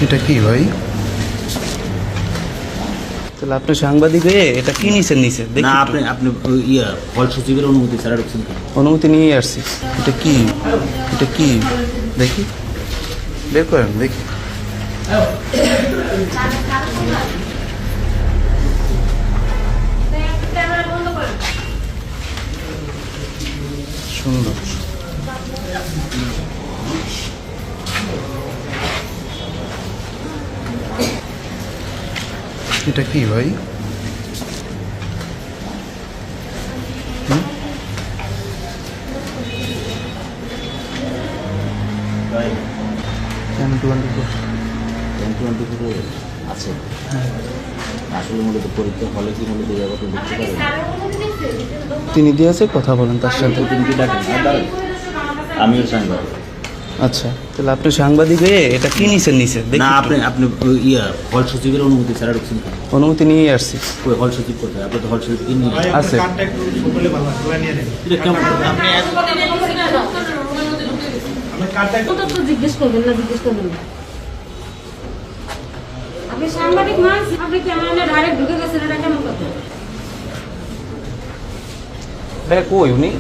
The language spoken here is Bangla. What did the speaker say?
এটা কি ভাই? তাহলে আপনি সাংবাদিক হয়ে এটা কি নিছেন নিচে না দেখি আপনি আপনি ফল সচিবের অনুমতি ছাড়া ঢুকছেন কেন? অনুমতি নিয়ে আসছি। এটা কি? এটা কি দেখি, বের করেন দেখি। সুন্দর। এটা কি ভাই? আছে আসলে মূলত পরীক্ষা হলে কি মূলত এই জায়গাটা ঢুকতে পারে? তিনি দিয়েছে, কথা বলেন তার সাথে। তিনি কি ডাকেন? আমিও সাংবাদিক। আচ্ছা, তাহলে আপনি সাংবাদিক হয়ে এটা কি নিছেন নিচে দেখি। না আপনি আপনি ফল সচিবের অনুমতি ছাড়া ঢুকছেন কেন? অনুমতি নিয়ে আসছি। হল সচিব কোথায়? আপনি তো হল সচিব কি নিয়ে আছে। এটা কেমন? জিজ্ঞেস করবেন না, জিজ্ঞেস করবেন না। আপনি সাংবাদিক মানুষ, আপনি ক্যামেরা ডাইরেক্ট ঢুকে গেছেন, এটা কেমন কথা? কই উনি?